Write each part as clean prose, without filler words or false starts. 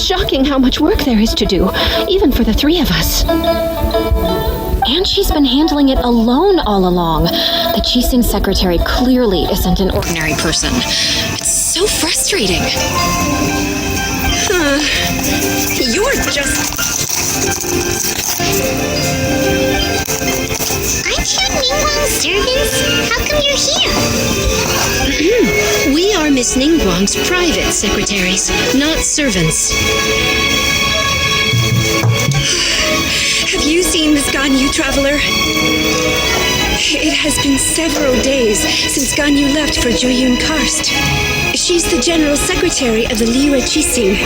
shocking how much work there is to do, even for the three of us. And she's been handling it alone all along. The Qixing secretary clearly isn't an ordinary person. It's so frustrating. You're just... Aren't you Ningguang's servants? How come you're here? We are Miss Ningguang's private secretaries, not servants. Have you seen Miss Ganyu, traveler? It has been several days since Ganyu left for Juyun Karst. She's the general secretary of the Liyue Qixing.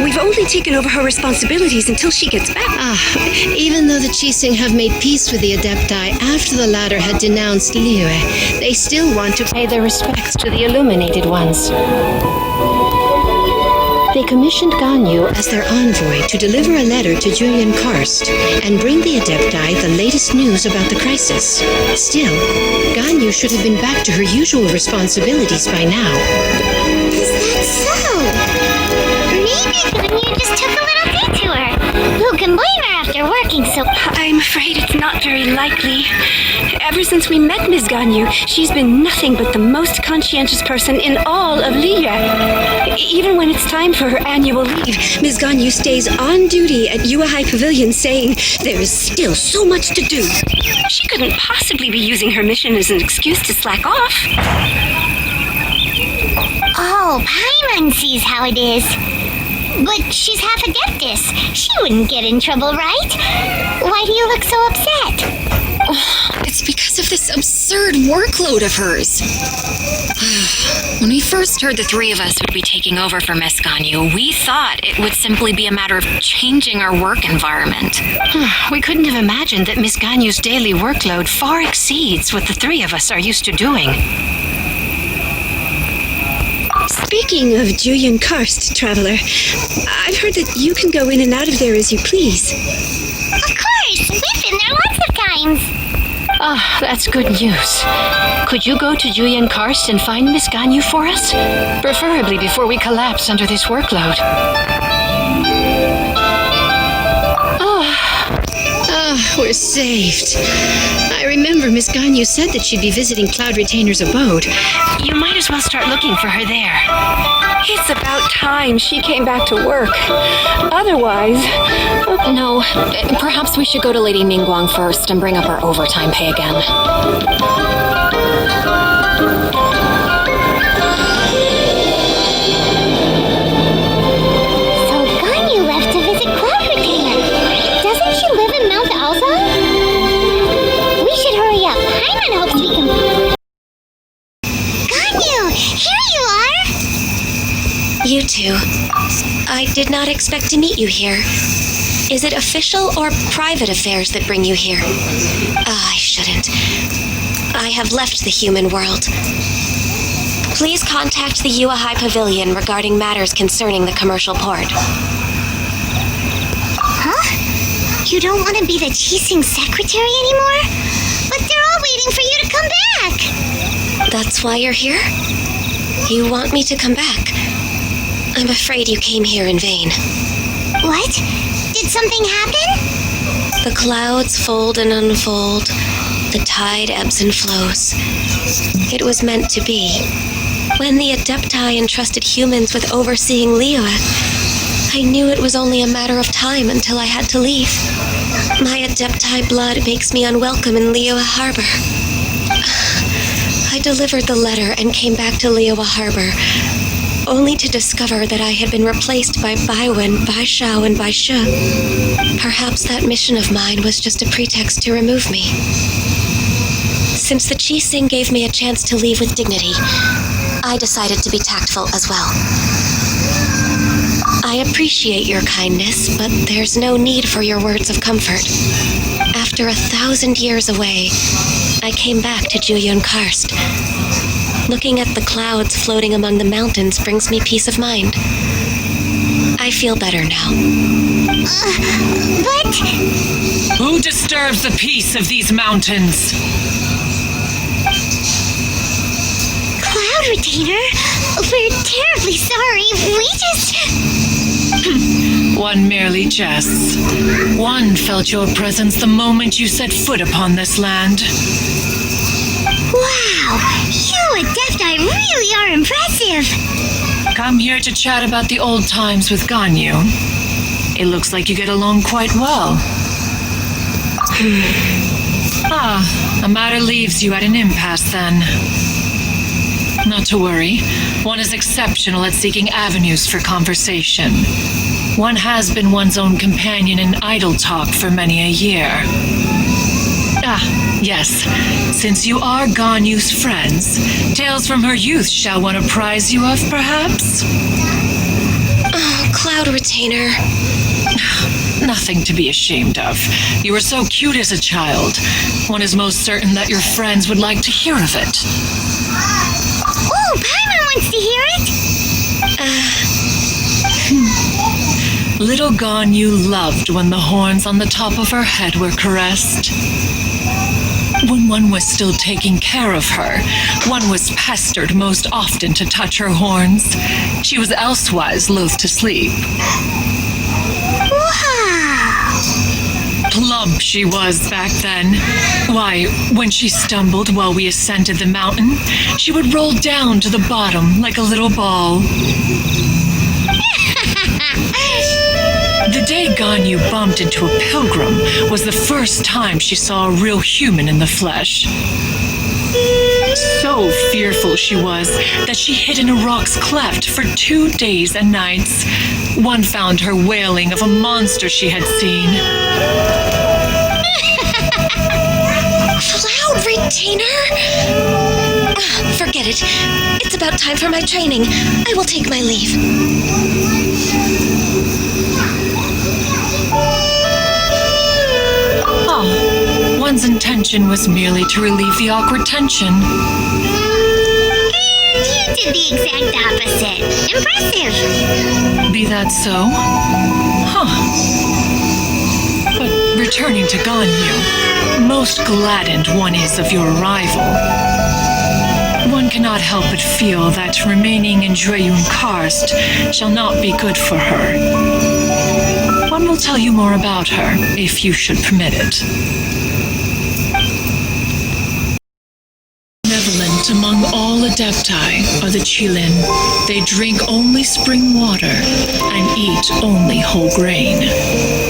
We've only taken over her responsibilities until she gets back. Even though the Qixing have made peace with the Adepti after the latter had denounced Liyue, they still want to pay their respects to the Illuminated Ones. They commissioned Ganyu as their envoy to deliver a letter to Juyun Karst and bring the Adepti the latest news about the crisis. Still, Ganyu should have been back to her usual responsibilities by now. Is that so? Maybe Ganyu just took a little detour. Who can blame her after working so... I'm afraid it's not very likely. Ever since we met Ms. Ganyu, she's been nothing but the most conscientious person in all of Liyue. Even when it's time for her annual leave, Ms. Ganyu stays on duty at Yuehai Pavilion saying there is still so much to do. She couldn't possibly be using her mission as an excuse to slack off. Oh, Paimon sees how it is. But she's half Adeptus. She wouldn't get in trouble, right? Why do you look so upset? It's because of this absurd workload of hers. When we first heard the three of us would be taking over for Miss Ganyu, we thought it would simply be a matter of changing our work environment. We couldn't have imagined that Miss Ganyu's daily workload far exceeds what the three of us are used to doing. Speaking of Juyun Karst, traveler, I've heard that you can go in and out of there as you please. Of course! We've been there lots of times! That's good news. Could you go to Juyun Karst and find Miss Ganyu for us? Preferably before we collapse under this workload. We're saved. I remember Miss Ganyu said that she'd be visiting Cloud Retainer's abode. You might as well start looking for her there. It's about time she came back to work. Otherwise... No, perhaps we should go to Lady Ningguang first and bring up our overtime pay again. So Ganyu left to visit Cloud Retainer. Doesn't she live in Mount Alza? We should hurry up. Paimon hopes we can... Ganyu! Here you are! You two. I did not expect to meet you here. Is it official or private affairs that bring you here? I shouldn't. I have left the human world. Please contact the Yuehai Pavilion regarding matters concerning the commercial port. Huh? You don't want to be the Qixing secretary anymore? But they're all waiting for you to come back! That's why you're here? You want me to come back? I'm afraid you came here in vain. What? Did something happen? The clouds fold and unfold. The tide ebbs and flows. It was meant to be. When the Adepti entrusted humans with overseeing Liyue, I knew it was only a matter of time until I had to leave. My Adepti blood makes me unwelcome in Liyue Harbor. I delivered the letter and came back to Liyue Harbor, only to discover that I had been replaced by Baiwen, Baishao, and Baishe. Perhaps that mission of mine was just a pretext to remove me. Since the Qixing gave me a chance to leave with dignity, I decided to be tactful as well. I appreciate your kindness, but there's no need for your words of comfort. After 1,000 years away, I came back to Juyun Karst. Looking at the clouds floating among the mountains brings me peace of mind. I feel better now. But... Who disturbs the peace of these mountains? Cloud Retainer? We're terribly sorry. We just... One merely jests. One felt your presence the moment you set foot upon this land. Wow! You Adepti really are impressive! Come here to chat about the old times with Ganyu. It looks like you get along quite well. A matter leaves you at an impasse then. Not to worry. One is exceptional at seeking avenues for conversation. One has been one's own companion in idle talk for many a year. Yes. Since you are Ganyu's friends, tales from her youth shall one apprise you of, perhaps? Oh, Cloud Retainer. Nothing to be ashamed of. You were so cute as a child. One is most certain that your friends would like to hear of it. Oh, Paimon wants to hear it! Little Ganyu loved when the horns on the top of her head were caressed. When one was still taking care of her, one was pestered most often to touch her horns. She was elsewise loath to sleep. Wow! Plump she was back then. Why, when she stumbled while we ascended the mountain, she would roll down to the bottom like a little ball. The day Ganyu bumped into a pilgrim was the first time she saw a real human in the flesh. So fearful she was that she hid in a rock's cleft for 2 days and nights. One found her wailing of a monster she had seen. Cloud Retainer? Forget it. It's about time for my training. I will take my leave. One's intention was merely to relieve the awkward tension. And you did the exact opposite. Impressive! Be that so? But returning to Ganyu, most gladdened one is of your arrival. One cannot help but feel that remaining in Jueyun Karst shall not be good for her. One will tell you more about her, if you should permit it. Benevolent among all Adepti are the Qilin. They drink only spring water and eat only whole grain.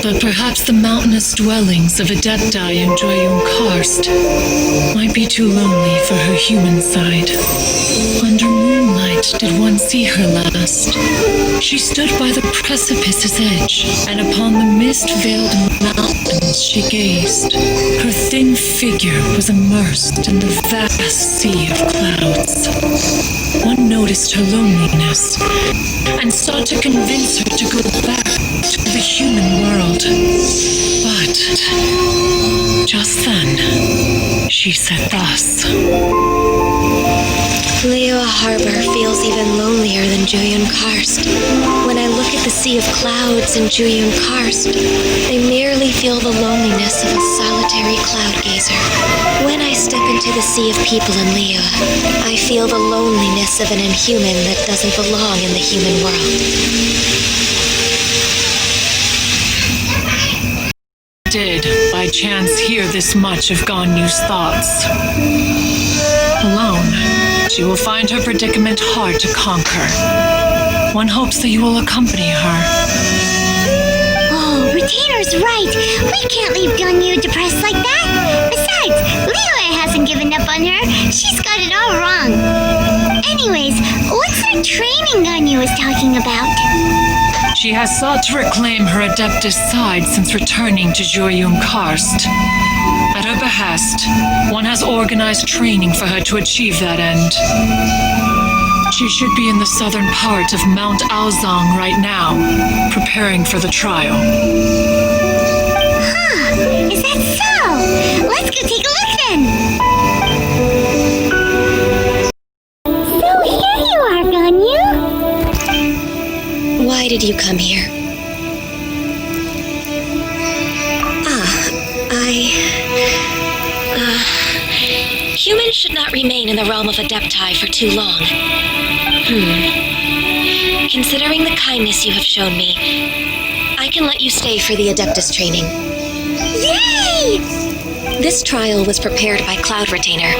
But perhaps the mountainous dwellings of Adepti in Jueyun Karst might be too lonely for her human side. Under moonlight did one see her last. She stood by the precipice's edge, and upon the mist-veiled mountains she gazed. Her thin figure was immersed in the vast sea of clouds. One noticed her loneliness, and sought to convince her to go back to the human world. But just then, she said thus. Liyue Harbor feels even lonelier than Jueyun Karst. When I look at the sea of clouds in Jueyun Karst, I merely feel the loneliness of a solitary cloud gazer. When I step into the sea of people in Liyue, I feel the loneliness of an inhuman that doesn't belong in the human world. Did, by chance, hear this much of Ganyu's thoughts. Alone, she will find her predicament hard to conquer. One hopes that you will accompany her. Oh, Retainer's right. We can't leave Ganyu depressed like that. Besides, Liyue hasn't given up on her. She's got it all wrong. Anyways, what's that training Ganyu was talking about? She has sought to reclaim her Adeptus side since returning to Jueyun Karst. At her behest, one has organized training for her to achieve that end. She should be in the southern part of Mount Aozang right now, preparing for the trial. Huh, is that so? Let's go take a look then. So here you are, Ganyu. Why did you come here? Humans should not remain in the realm of Adepti for too long. Considering the kindness you have shown me, I can let you stay for the Adeptus training. Yay! This trial was prepared by Cloud Retainer.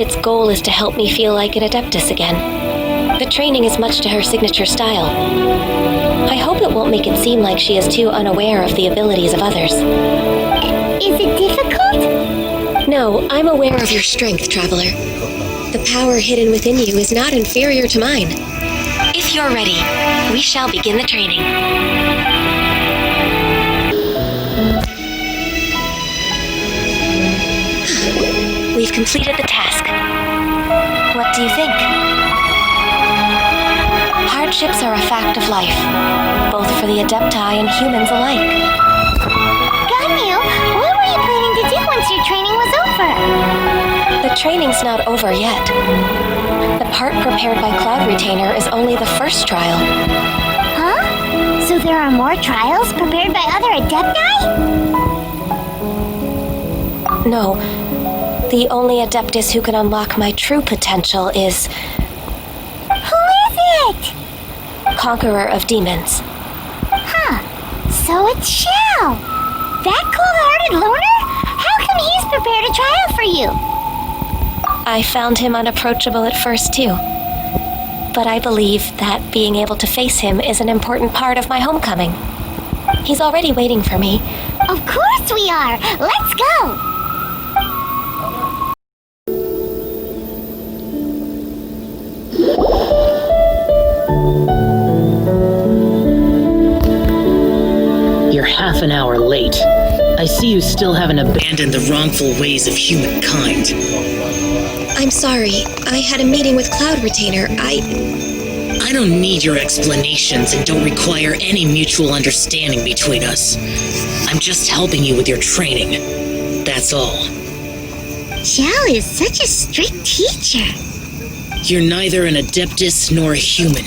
Its goal is to help me feel like an Adeptus again. The training is much to her signature style. I hope it won't make it seem like she is too unaware of the abilities of others. Is it difficult? No, I'm aware of your strength, Traveler. The power hidden within you is not inferior to mine. If you're ready, we shall begin the training. We've completed the task. What do you think? Hardships are a fact of life, both for the Adepti and humans alike. Ganyu, what were you planning to do once your training was over? The training's not over yet. The part prepared by Cloud Retainer is only the first trial. Huh? So there are more trials prepared by other Adepti? No. The only Adeptus who can unlock my true potential is Who is it? Conqueror of Demons. Huh. So it's Shao. That cold-hearted loner? How come he's prepared a trial for you? I found him unapproachable at first, too. But I believe that being able to face him is an important part of my homecoming. He's already waiting for me. Of course we are. Let's go. You're half an hour late. I see you still haven't abandoned the wrongful ways of humankind. I'm sorry. I had a meeting with Cloud Retainer. I don't need your explanations and don't require any mutual understanding between us. I'm just helping you with your training. That's all. Shao is such a strict teacher. You're neither an Adeptus nor a human,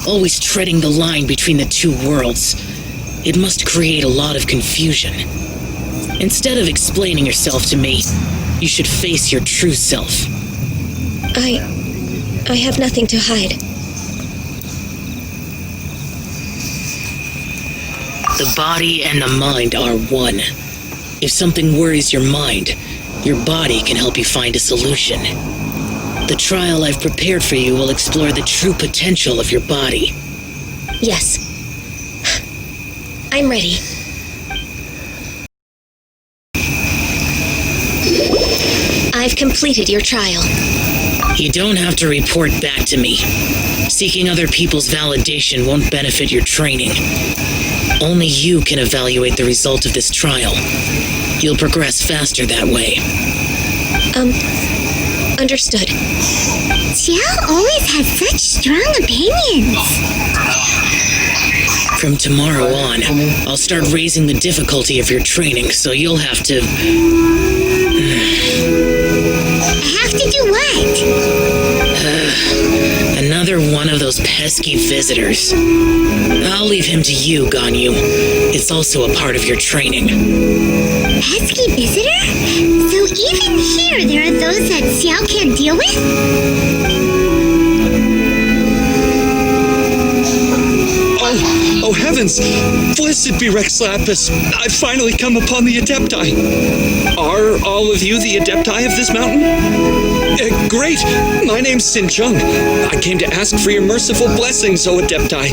always treading the line between the two worlds. It must create a lot of confusion. Instead of explaining yourself to me, you should face your true self. I have nothing to hide. The body and the mind are one. If something worries your mind, your body can help you find a solution. The trial I've prepared for you will explore the true potential of your body. Yes. I'm ready. I've completed your trial. You don't have to report back to me. Seeking other people's validation won't benefit your training. Only you can evaluate the result of this trial. You'll progress faster that way. Understood. Xiao always has such strong opinions. From tomorrow on, I'll start raising the difficulty of your training, so you'll have to... Have to do what? Another one of those pesky visitors. I'll leave him to you, Ganyu. It's also a part of your training. Pesky visitor? So even here there are those that Xiao can't deal with? Oh heavens! Blessed be Rex Lapis! I've finally come upon the Adepti. Are all of you the Adepti of this mountain? Great! My name's Sin Chung. I came to ask for your merciful blessings, O Adepti.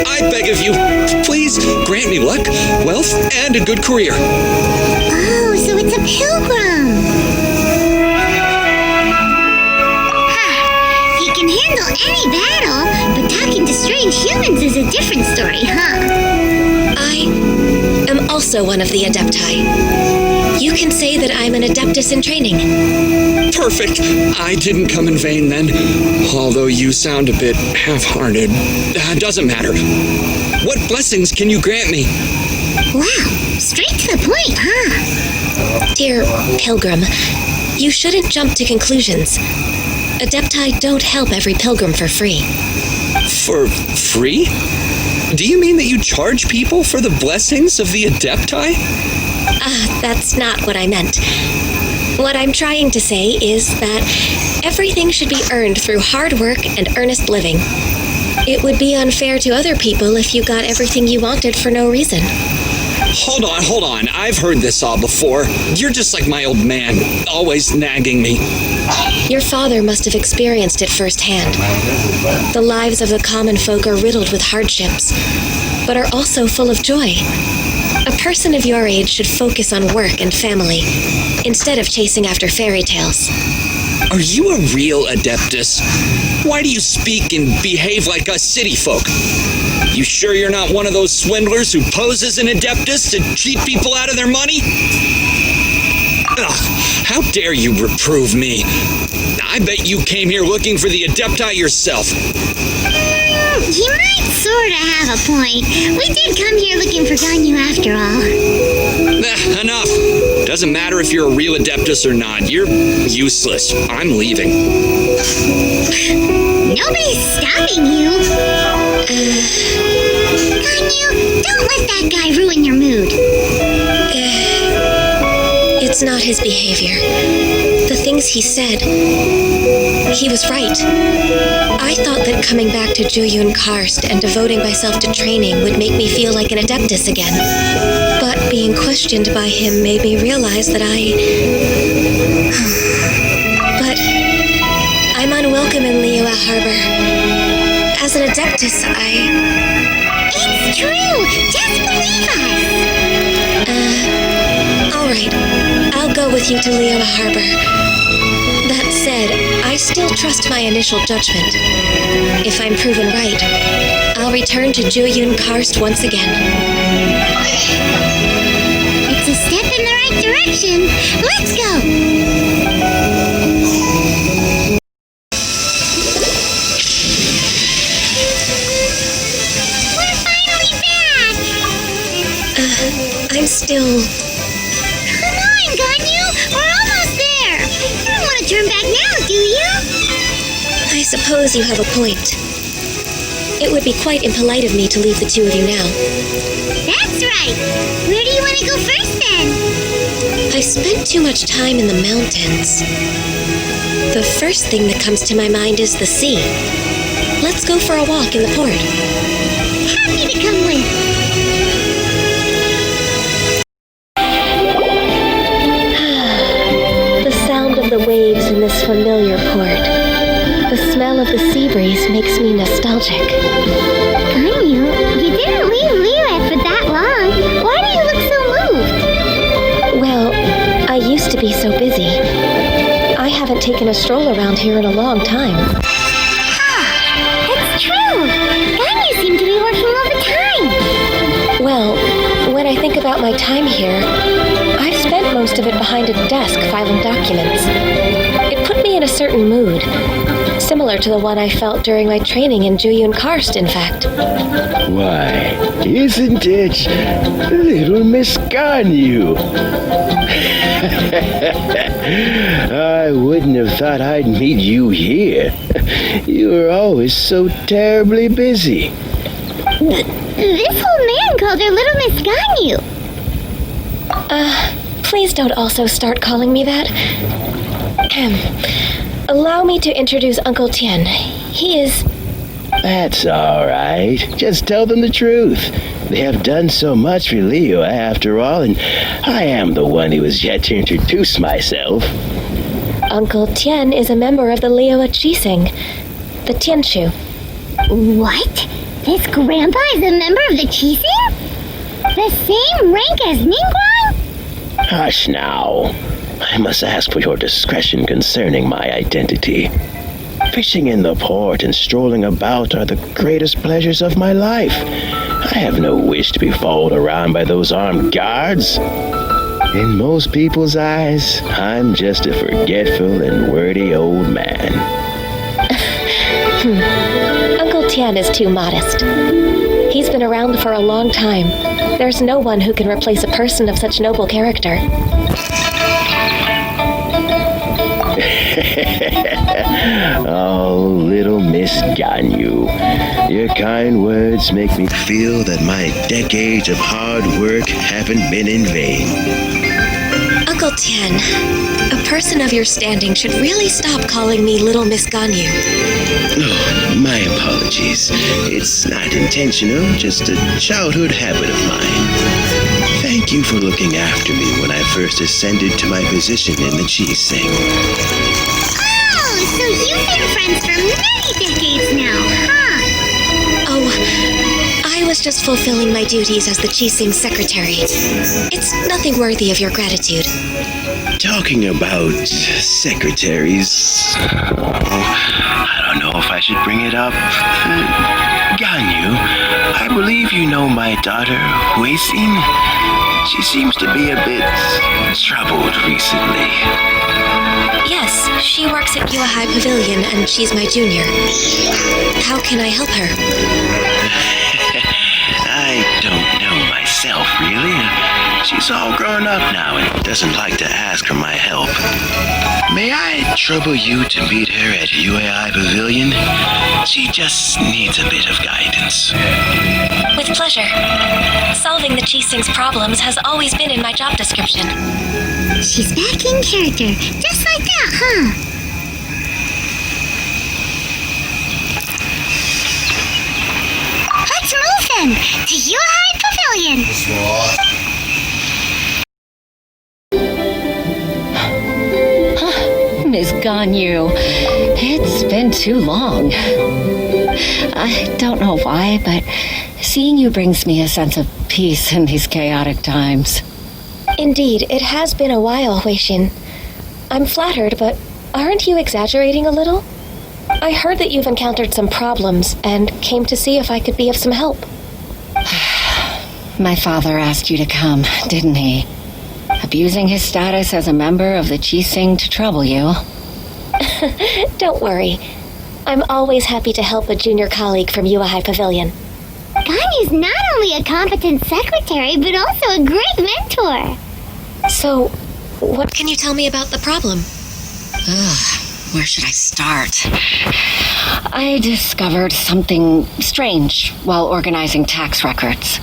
I beg of you, please grant me luck, wealth, and a good career. Oh, so it's a pilgrim. He can handle any battle, but talking to strange humans is a different story, huh? I am also one of the Adepti. You can say that I'm an Adeptus in training. Perfect. I didn't come in vain then, although you sound a bit half-hearted. Doesn't matter. What blessings can you grant me? Wow, straight to the point, huh? Dear Pilgrim, you shouldn't jump to conclusions. Adepti don't help every pilgrim for free. For free? Do you mean that you charge people for the blessings of the Adepti? That's not what I meant. What I'm trying to say is that everything should be earned through hard work and earnest living. It would be unfair to other people if you got everything you wanted for no reason. Hold on. I've heard this all before. You're just like my old man, always nagging me. Your father must have experienced it firsthand. The lives of the common folk are riddled with hardships, but are also full of joy. A person of your age should focus on work and family, instead of chasing after fairy tales. Are you a real Adeptus? Why do you speak and behave like us city folk? You sure you're not one of those swindlers who pose as an Adeptus to cheat people out of their money? Ugh, how dare you reprove me? I bet you came here looking for the Adepti yourself. You might sorta have a point. We did come here looking for ganyu after all. Enough. Doesn't matter if you're a real Adeptus or not. You're useless. I'm leaving. Nobody's stopping you. Ganyu, don't let that guy ruin your mood. It's not his behavior. The things he said, he was right. I thought that coming back to Juyun Karst and devoting myself to training would make me feel like an Adeptus again. But being questioned by him made me realize that But I'm unwelcome in Liyue Harbor. As an Adeptus, It's true! Just believe us! All right. I'll go with you to Liyue Harbor. That said, I still trust my initial judgment. If I'm proven right, I'll return to Juyun Karst once again. It's a step in the right direction. Let's go! We're finally back! I'm still... Come on, Ganyu! We're almost there! You don't want to turn back now, do you? I suppose you have a point. It would be quite impolite of me to leave the two of you now. That's right! Where do you want to go first, then? I've spent too much time in the mountains. The first thing that comes to my mind is the sea. Let's go for a walk in the port. Happy to come with. The sound of the waves in this familiar port. The smell of the sea breeze makes me nostalgic. Ganyu, you didn't leave Liyue for that long. Why do you look so moved? Well, I used to be so busy. I haven't taken a stroll around here in a long time. It's true! Ganyu seemed to be working all the time. Well, when I think about my time here, I've spent most of it behind a desk filing documents. It put me in a certain mood, similar to the one I felt during my training in Juyun Karst, in fact. Why, isn't it little Miss Ganyu? I wouldn't have thought I'd meet you here. You were always so terribly busy. This old man called her Little Miss Ganyu. Please don't also start calling me that. Allow me to introduce Uncle Tien. He is... That's all right. Just tell them the truth. They have done so much for Liyue after all, and I am the one who has yet to introduce myself. Uncle Tien is a member of the Liyue Chising, the Tianshu. What? This grandpa is a member of the Chising? The same rank as Ningguang? Hush now. I must ask for your discretion concerning my identity. Fishing in the port and strolling about are the greatest pleasures of my life. I have no wish to be followed around by those armed guards. In most people's eyes, I'm just a forgetful and wordy old man. Uncle Tien is too modest. He's been around for a long time. There's no one who can replace a person of such noble character. Oh, little Miss Ganyu. Your kind words make me feel that my decades of hard work haven't been in vain. Uncle Tien, a person of your standing should really stop calling me Little Miss Ganyu. Oh, my apologies. It's not intentional, just a childhood habit of mine. Thank you for looking after me when I first ascended to my position in the cheese sing. Oh, so you've been friends for many decades now, huh? Oh, I was just fulfilling my duties as the Chising secretary. It's nothing worthy of your gratitude. Talking about secretaries... I don't know if I should bring it up. Ganyu, I believe you know my daughter, Huixin. She seems to be a bit troubled recently. Yes, she works at Yuehai Pavilion and she's my junior. How can I help her? I don't know myself, really. She's all grown up now and doesn't like to ask for my help. May I trouble you to meet her at Yuehai Pavilion? She just needs a bit of guidance. With pleasure. Solving the Chising's problems has always been in my job description. She's back in character, just like that, huh? Let's move then to Yuehai Pavilion. Miss Ganyu, it's been too long. I don't know why, but seeing you brings me a sense of peace in these chaotic times. Indeed, it has been a while, Huixin. I'm flattered, but aren't you exaggerating a little? I heard that you've encountered some problems and came to see if I could be of some help. My father asked you to come, didn't he? Abusing his status as a member of the Chising to trouble you. Don't worry. I'm always happy to help a junior colleague from Yuehai Pavilion. Ganyu's not only a competent secretary, but also a great mentor. So, what can you tell me about the problem? Where should I start? I discovered something strange while organizing tax records.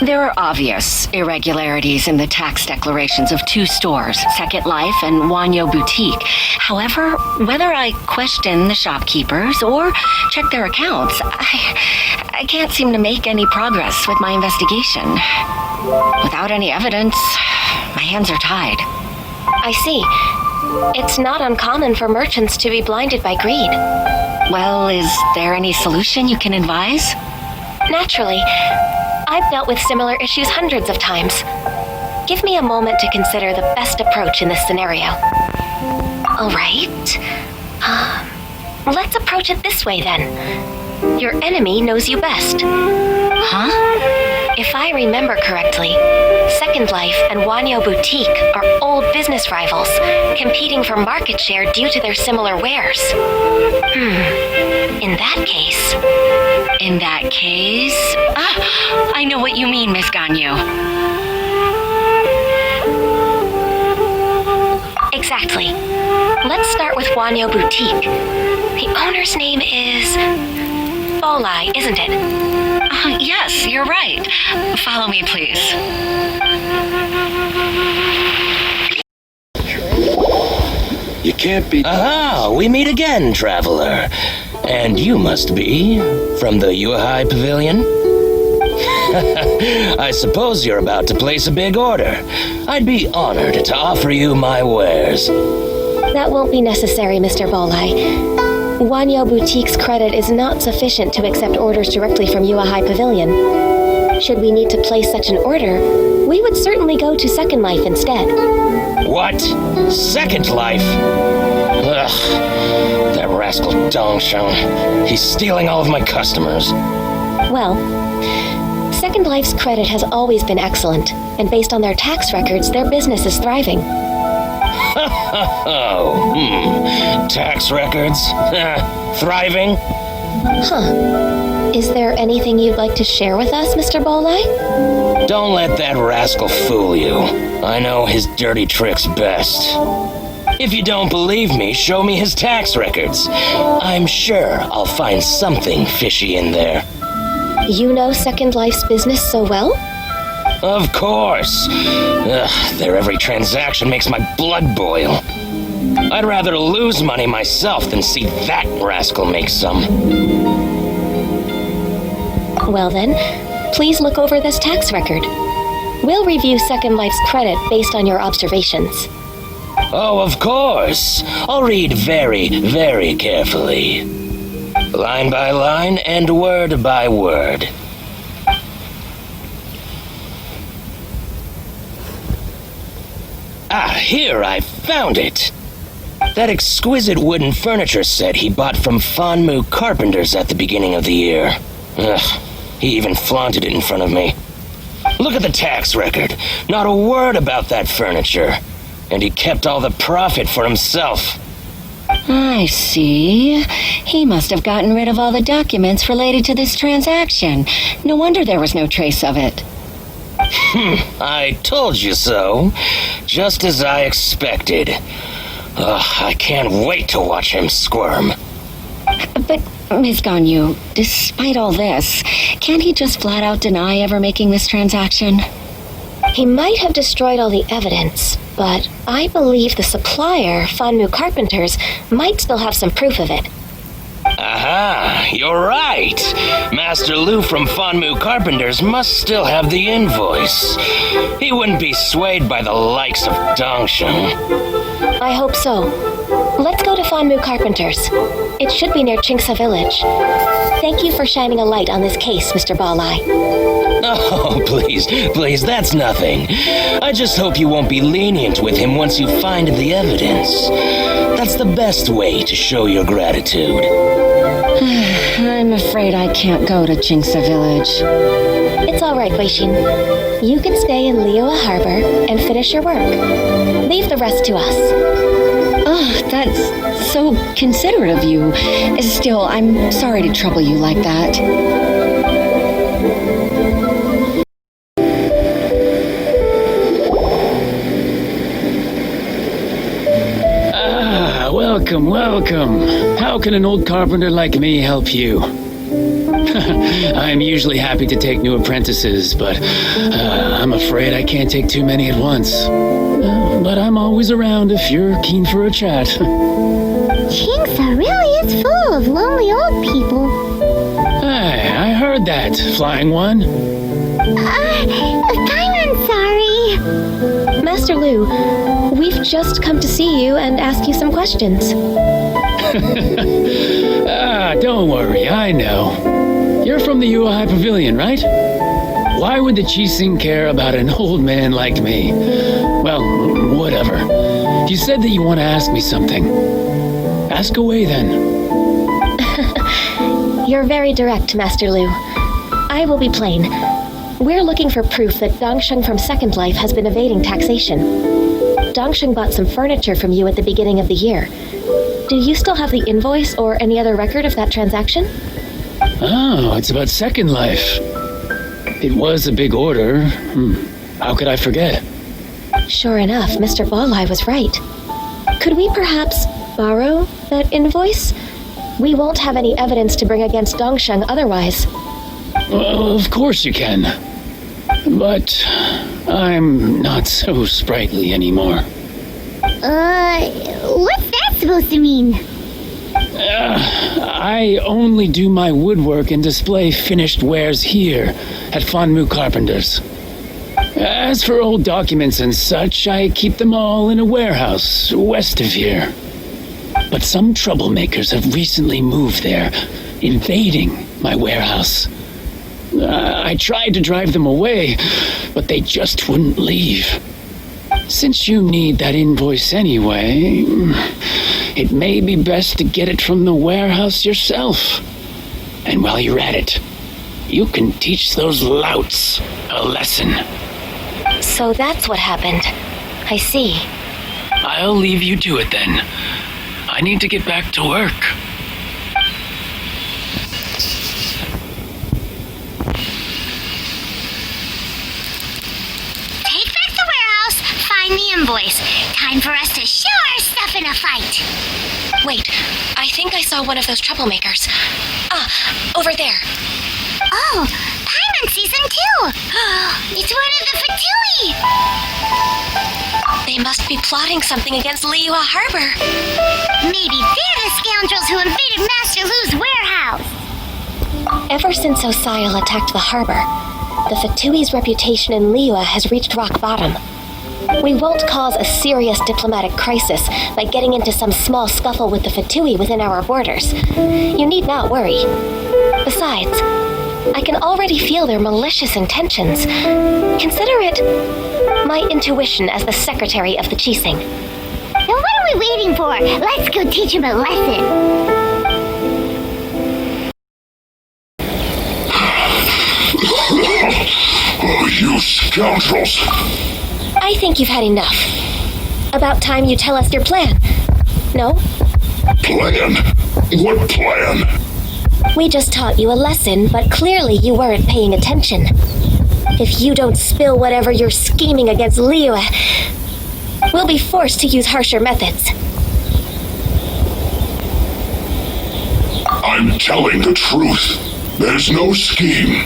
There are obvious irregularities in the tax declarations of two stores, Second Life and Wanyo Boutique. However, whether I question the shopkeepers or check their accounts, I can't seem to make any progress with my investigation. Without any evidence, my hands are tied. I see. It's not uncommon for merchants to be blinded by greed. Well, is there any solution you can advise? Naturally. I've dealt with similar issues hundreds of times. Give me a moment to consider the best approach in this scenario. All right. Let's approach it this way then. Your enemy knows you best. Huh? If I remember correctly, Second Life and Wanyo Boutique are old business rivals, competing for market share due to their similar wares. In that case... I know what you mean, Miss Ganyu. Exactly. Let's start with Wanyo Boutique. The owner's name is... Bolai, isn't it? Yes, you're right. Follow me, please. You can't be... Aha! We meet again, traveler. And you must be from the Yuehai Pavilion? I suppose you're about to place a big order. I'd be honored to offer you my wares. That won't be necessary, Mr. Bolai. Wanyo Boutique's credit is not sufficient to accept orders directly from Yuehai Pavilion. Should we need to place such an order, we would certainly go to Second Life instead. What? Second Life? Ugh, that rascal Dongsheng. He's stealing all of my customers. Well, Second Life's credit has always been excellent, and based on their tax records, their business is thriving. Tax records? Thriving? Huh. Is there anything you'd like to share with us, Mr. Bolai? Don't let that rascal fool you. I know his dirty tricks best. If you don't believe me, show me his tax records. I'm sure I'll find something fishy in there. You know Second Life's business so well? Of course. Ugh, their every transaction makes my blood boil. I'd rather lose money myself than see that rascal make some. Well then, please look over this tax record. We'll review Second Life's credit based on your observations. Oh, of course. I'll read very, very carefully. Line by line and word by word. Ah, here, I found it. That exquisite wooden furniture set he bought from Fanmu Carpenters at the beginning of the year. Ugh, he even flaunted it in front of me. Look at the tax record. Not a word about that furniture. And he kept all the profit for himself. I see. He must have gotten rid of all the documents related to this transaction. No wonder there was no trace of it. I told you so. Just as I expected. Ugh, I can't wait to watch him squirm. But, Ms. Ganyu, despite all this, can't he just flat out deny ever making this transaction? He might have destroyed all the evidence, but I believe the supplier, Fanmu Carpenters, might still have some proof of it. Aha, you're right. Master Lu from Fanmu Carpenters must still have the invoice. He wouldn't be swayed by the likes of Dongsheng. I hope so. Let's go to Fanmu Carpenters. It should be near Chingsa Village. Thank you for shining a light on this case, Mr. Balai. Oh, please, that's nothing. I just hope you won't be lenient with him once you find the evidence. That's the best way to show your gratitude. I'm afraid I can't go to Chingsa Village. It's all right, Weishin. You can stay in Liyue Harbor and finish your work. Leave the rest to us. Oh, that's so considerate of you. Still, I'm sorry to trouble you like that. Welcome. How can an old carpenter like me help you? I'm usually happy to take new apprentices, but I'm afraid I can't take too many at once. But I'm always around if you're keen for a chat. Chingsa really is full of lonely old people. Hey, I heard that, Flying One. I'm sorry. Master Lu, we've just come to see you and ask you some questions. Don't worry, I know. You're from the Yuehai Pavilion, right? Why would the Qixing care about an old man like me? Well, whatever. You said that you want to ask me something. Ask away, then. You're very direct, Master Lu. I will be plain. We're looking for proof that Dongsheng from Second Life has been evading taxation. Dongsheng bought some furniture from you at the beginning of the year. Do you still have the invoice or any other record of that transaction? Oh, it's about Second Life. It was a big order. How could I forget? Sure enough, Mr. Balai was right. Could we perhaps borrow that invoice? We won't have any evidence to bring against Dongsheng otherwise. Well, of course you can. But I'm not so sprightly anymore. What's that supposed to mean? I only do my woodwork and display finished wares here at Fanmu Carpenters. As for old documents and such, I keep them all in a warehouse west of here. But some troublemakers have recently moved there, invading my warehouse. I tried to drive them away, but they just wouldn't leave. Since you need that invoice anyway, it may be best to get it from the warehouse yourself. And while you're at it, you can teach those louts a lesson. So that's what happened. I see. I'll leave you to it then. I need to get back to work. Take back the warehouse, find the invoice. Time for us to show our stuff in a fight. Wait, I think I saw one of those troublemakers. Ah, over there. Oh, I'm on season 2! It's one of the Fatui! They must be plotting something against Liyue Harbor. Maybe they're the scoundrels who invaded Master Lu's warehouse! Ever since Osial attacked the harbor, the Fatui's reputation in Liyue has reached rock bottom. We won't cause a serious diplomatic crisis by getting into some small scuffle with the Fatui within our borders. You need not worry. Besides, I can already feel their malicious intentions. Consider it my intuition as the secretary of the Qixing. Then what are we waiting for? Let's go teach him a lesson! Oh, you scoundrels! I think you've had enough. About time you tell us your plan. No? Plan? What plan? We just taught you a lesson, but clearly you weren't paying attention. If you don't spill whatever you're scheming against Liyue, we'll be forced to use harsher methods. I'm telling the truth. There's no scheme.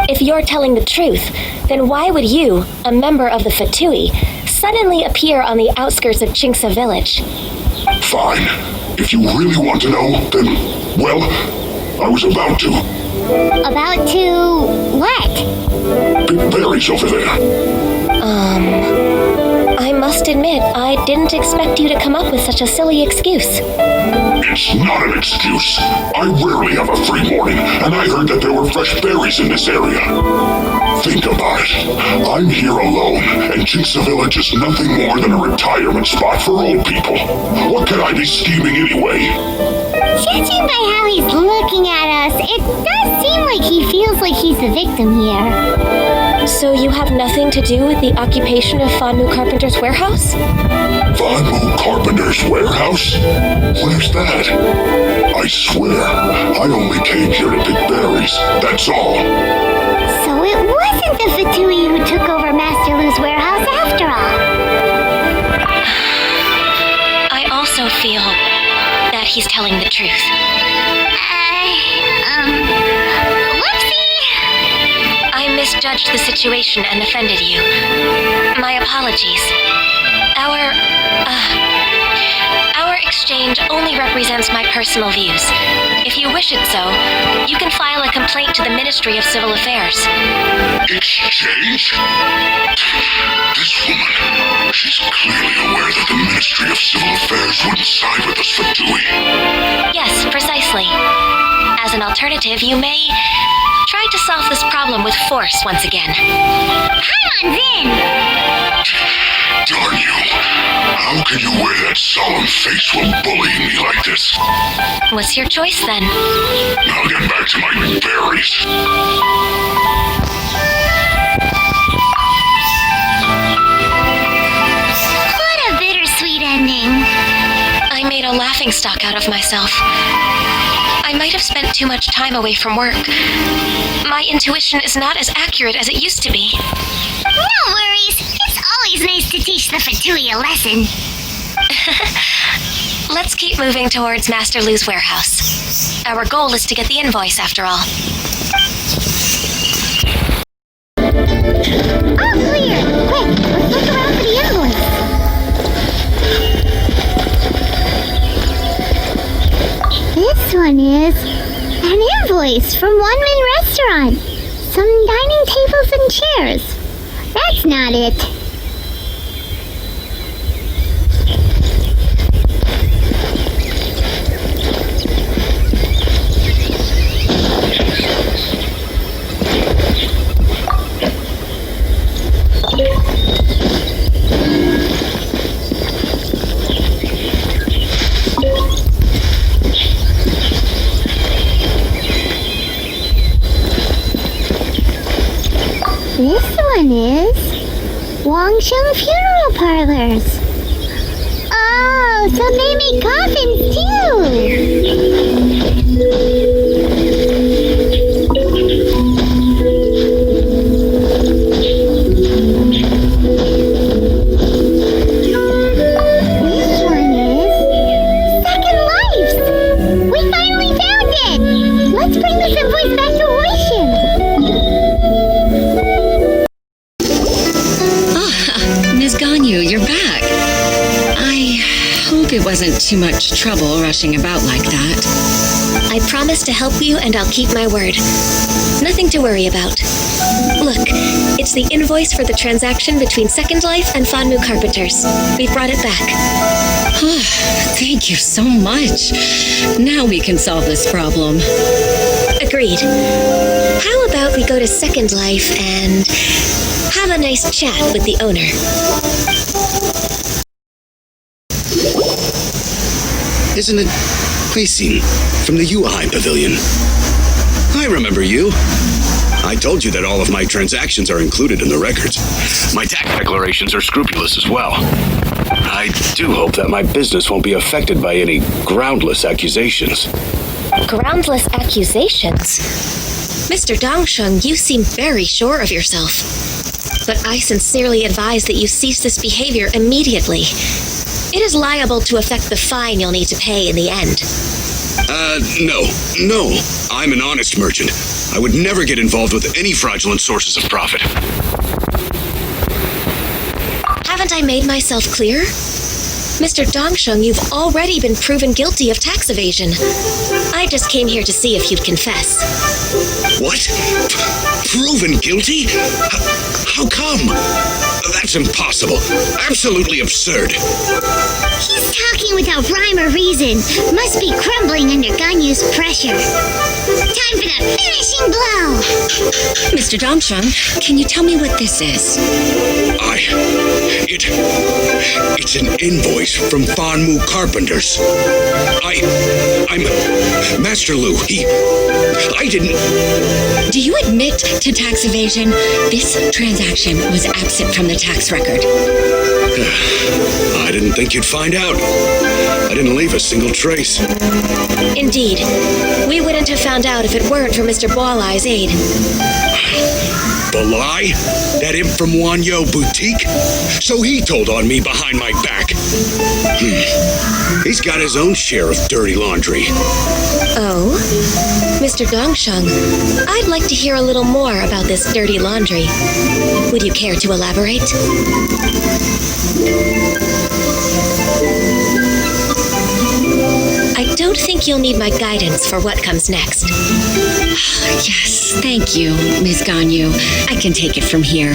If you're telling the truth, then why would you, a member of the Fatui, suddenly appear on the outskirts of Qingce village? Fine. If you really want to know, then, well, I was about to. About to... what? Big berries over there. I must admit, I didn't expect you to come up with such a silly excuse. It's not an excuse. I rarely have a free morning, and I heard that there were fresh berries in this area. Think about it. I'm here alone, and Qingce Village is nothing more than a retirement spot for old people. What can I be scheming anyway? Judging by how he's looking at us, it does seem like he feels like he's the victim here. So you have nothing to do with the occupation of Fanmu Carpenter's warehouse? Fanmu Carpenter's warehouse? Where's that? I swear, I only came here to pick berries, that's all. So it wasn't the Fatui who took over Master Lu's warehouse after all. I also feel that he's telling the truth. Whoopsie! I misjudged the situation and offended you. My apologies. Our exchange only represents my personal views. If you wish it so, you can file a complaint to the Ministry of Civil Affairs. Exchange? This woman, she's clearly aware that the Ministry of Civil Affairs wouldn't side with us for Dewey. Yes, precisely. As an alternative, you may try to solve this problem with force once again. Come on, then! Darn you! How can you wear that solemn face while bullying me like this? What's your choice, then? I'll get back to my berries. What a bittersweet ending. I made a laughingstock out of myself. I might have spent too much time away from work. My intuition is not as accurate as it used to be. No worries. It's always nice to teach the Fatui a lesson. Let's keep moving towards Master Lu's warehouse. Our goal is to get the invoice, after all. All clear! Quick, let's look around for the invoice. This one is an invoice from One Man Restaurant. Some dining tables and chairs. That's not it. This one is Wangsheng Funeral Parlors. Oh, so they make coffins This one is Second Lives. We finally found it. Let's bring this invoice back to Oishin. Ganyu, you're back. I hope it wasn't too much trouble rushing about like that. I promise to help you, and I'll keep my word. Nothing to worry about. Look, it's the invoice for the transaction between Second Life and Fanmu Carpenters. We've brought it back. Thank you so much. Now we can solve this problem. Agreed. How about we go to Second Life and have a nice chat with the owner? Isn't it Huixin from the UI Pavilion? I remember you. I told you that all of my transactions are included in the records. My tax declarations are scrupulous as well. I do hope that my business won't be affected by any groundless accusations. Groundless accusations? Mr. Dongsheng, you seem very sure of yourself. But I sincerely advise that you cease this behavior immediately. It is liable to affect the fine you'll need to pay in the end. No. I'm an honest merchant. I would never get involved with any fraudulent sources of profit. Haven't I made myself clear? Mr. Dongsheng, you've already been proven guilty of tax evasion. I just came here to see if you'd confess. What? Proven guilty? How come? That's impossible. Absolutely absurd. He's talking without rhyme or reason. Must be crumbling under Ganyu's pressure. Time for the finishing blow! Mr. Dongsheng, can you tell me what this is? It's an invoice from Fanmu Carpenters. I'm Master Lu. I didn't... Do you admit to tax evasion? This transaction was absent from the tax record. I didn't think you'd find out. I didn't leave a single trace. Indeed. We wouldn't have found out if it weren't for Mr. Boalai's aid. The lie? That imp from Wanyo Boutique? So he told on me behind my back. He's got his own share of dirty laundry. Oh? Mr. Dongsheng, I'd like to hear a little more about this dirty laundry. Would you care to elaborate? I don't think you'll need my guidance for what comes next. Yes, thank you, Ms. Ganyu. I can take it from here.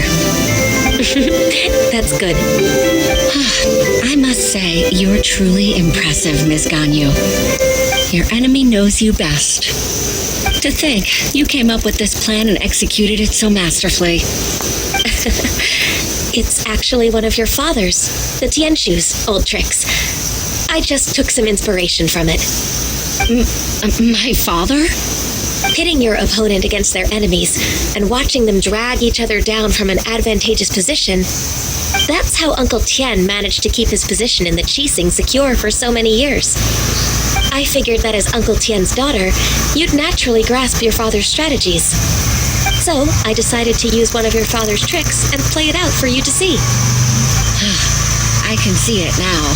That's good. I must say, you're truly impressive, Ms. Ganyu. Your enemy knows you best. To think, you came up with this plan and executed it so masterfully. It's actually one of your father's, the Tianshu's, old tricks. I just took some inspiration from it. My father? Pitting your opponent against their enemies and watching them drag each other down from an advantageous position. That's how Uncle Tian managed to keep his position in the Qixing secure for so many years. I figured that as Uncle Tian's daughter, you'd naturally grasp your father's strategies. So I decided to use one of your father's tricks and play it out for you to see. I can see it now.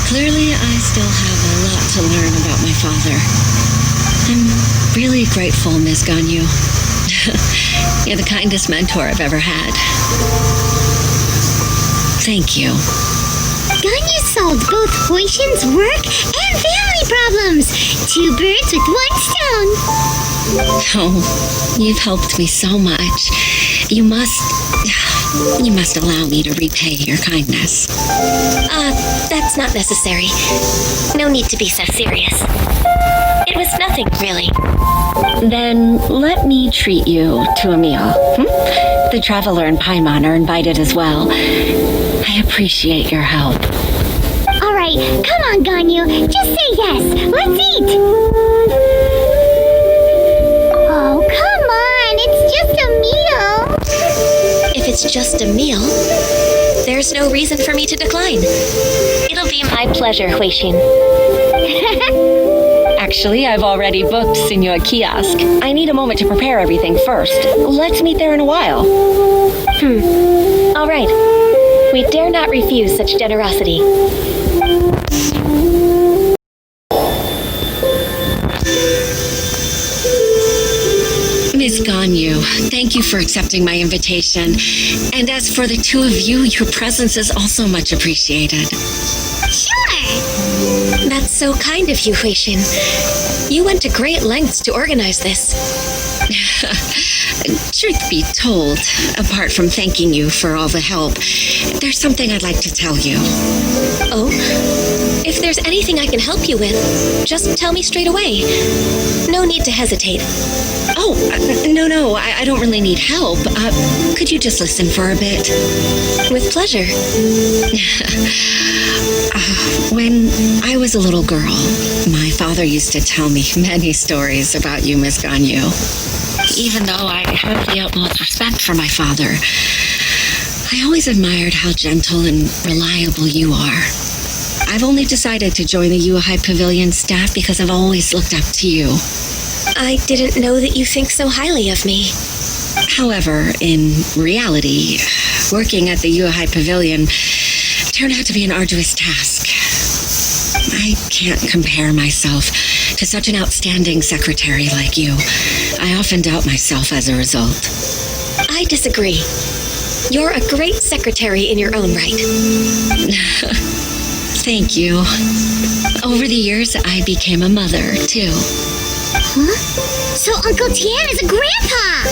Clearly, I still have a lot to learn about my father. I'm really grateful, Ms. Ganyu. You're the kindest mentor I've ever had. Thank you. Ganyu solved both Huixin's work and family problems. 2 birds with 1 stone. Oh, you've helped me so much. You must allow me to repay your kindness. That's not necessary. No need to be so serious. It was nothing, really. Then let me treat you to a meal. The Traveler and Paimon are invited as well. I appreciate your help. All right, come on, Ganyu. Just say yes. Let's eat. Oh, come on. It's just a meal. If it's just a meal, there's no reason for me to decline. It'll be my pleasure, Huixin. Actually, I've already booked Senor Kiosk. I need a moment to prepare everything first. Let's meet there in a while. All right. We dare not refuse such generosity. Ms. Ganyu, thank you for accepting my invitation. And as for the two of you, your presence is also much appreciated. Sure. That's so kind of you, Huixin. You went to great lengths to organize this. Truth be told, apart from thanking you for all the help, there's something I'd like to tell you. Oh? If there's anything I can help you with, just tell me straight away. No need to hesitate. Oh, no, I don't really need help. Could you just listen for a bit? With pleasure. When I was a little girl, my father used to tell me many stories about you, Miss Ganyu. Even though I have the utmost respect for my father, I always admired how gentle and reliable you are. I've only decided to join the Yuhai Pavilion staff because I've always looked up to you. I didn't know that you think so highly of me. However, in reality, working at the Yuhai Pavilion turned out to be an arduous task. I can't compare myself to such an outstanding secretary like you. I often doubt myself as a result. I disagree. You're a great secretary in your own right. Thank you. Over the years, I became a mother, too. Huh? So Uncle Tian is a grandpa!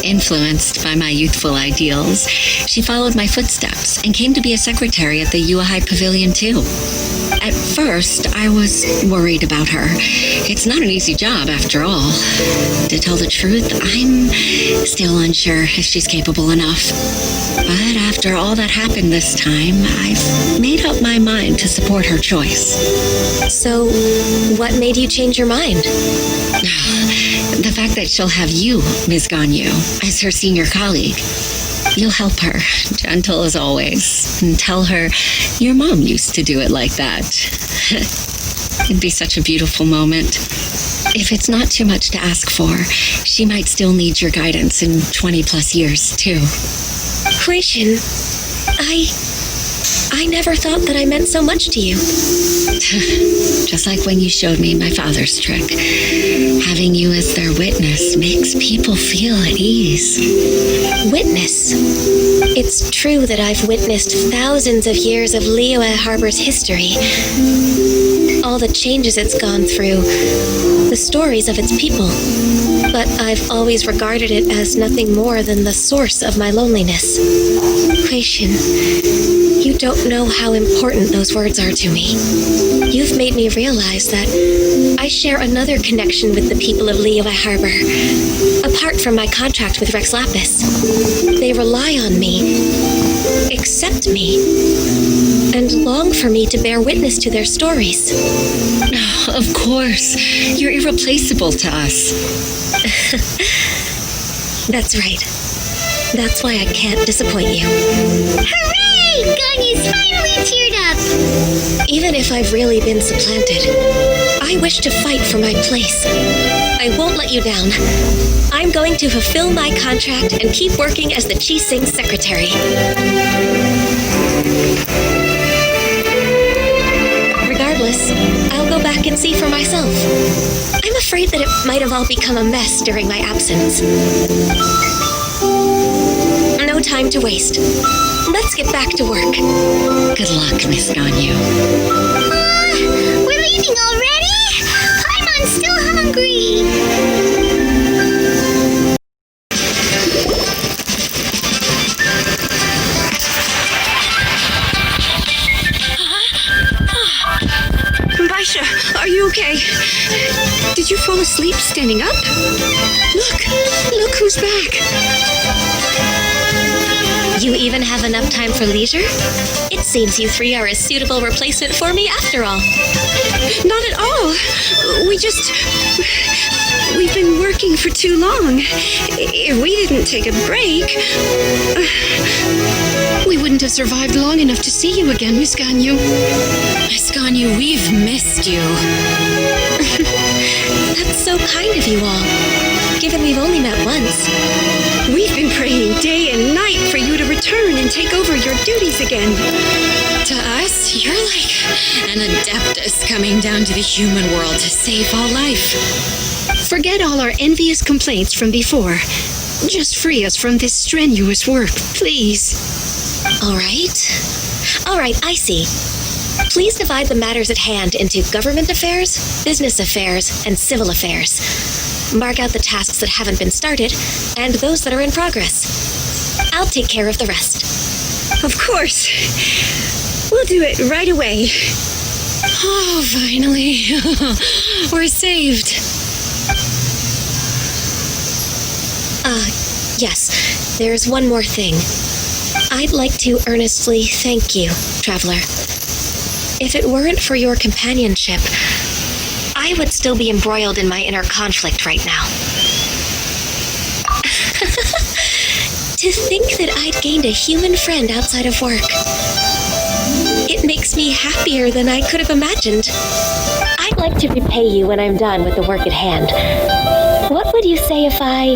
Influenced by my youthful ideals, she followed my footsteps and came to be a secretary at the Yuhai Pavilion, too. At first, I was worried about her. It's not an easy job, after all. To tell the truth, I'm still unsure if she's capable enough. But after all that happened this time, I've made up my mind to support her choice. So, what made you change your mind? The fact that she'll have you, Ms. Ganyu, as her senior colleague. You'll help her, gentle as always, and tell her your mom used to do it like that. It'd be such a beautiful moment. If it's not too much to ask for, she might still need your guidance in 20 plus years, too. Huixin, I never thought that I meant so much to you. Just like when you showed me my father's trick. Having you as their witness makes people feel at ease. Witness? It's true that I've witnessed thousands of years of Liyue Harbor's history. All the changes it's gone through, the stories of its people. But I've always regarded it as nothing more than the source of my loneliness. Huixin, you don't know how important those words are to me. You've made me realize that I share another connection with the people of Liyue Harbor. Apart from my contract with Rex Lapis, they rely on me, accept me, and long for me to bear witness to their stories. Of course, you're irreplaceable to us. That's right. That's why I can't disappoint you. Hooray! Ganyu's finally cheered up! Even if I've really been supplanted, I wish to fight for my place. I won't let you down. I'm going to fulfill my contract and keep working as the Chi Sing secretary. Regardless, I'll go back and see for myself. I'm afraid that it might have all become a mess during my absence. No time to waste. Let's get back to work. Good luck, Miss Ganyu. We're leaving already? I'm still hungry. Baisha, are you okay? Did you fall asleep standing up? Look who's back. You even have enough time for leisure? It seems you three are a suitable replacement for me after all. Not at all. We've been working for too long. If we didn't take a break, we wouldn't have survived long enough to see you again, Miss Ganyu. Miss Ganyu, we've missed you. That's so kind of you all, given we've only met once. We've been praying day and night for you to return and take over your duties again. To us, you're like an adeptus coming down to the human world to save all life. Forget all our envious complaints from before. Just free us from this strenuous work, please. All right, I see. Please divide the matters at hand into government affairs, business affairs, and civil affairs. Mark out the tasks that haven't been started, and those that are in progress. I'll take care of the rest. Of course. We'll do it right away. Oh, finally. We're saved. Yes, there's one more thing. I'd like to earnestly thank you, Traveler. If it weren't for your companionship, I would still be embroiled in my inner conflict right now. To think that I'd gained a human friend outside of work. It makes me happier than I could have imagined. I'd like to repay you when I'm done with the work at hand. What would you say if I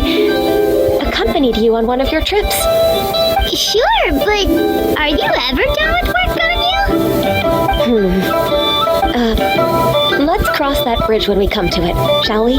accompanied you on one of your trips? Sure, but are you ever done with work, Ganyu? Let's cross that bridge when we come to it, shall we?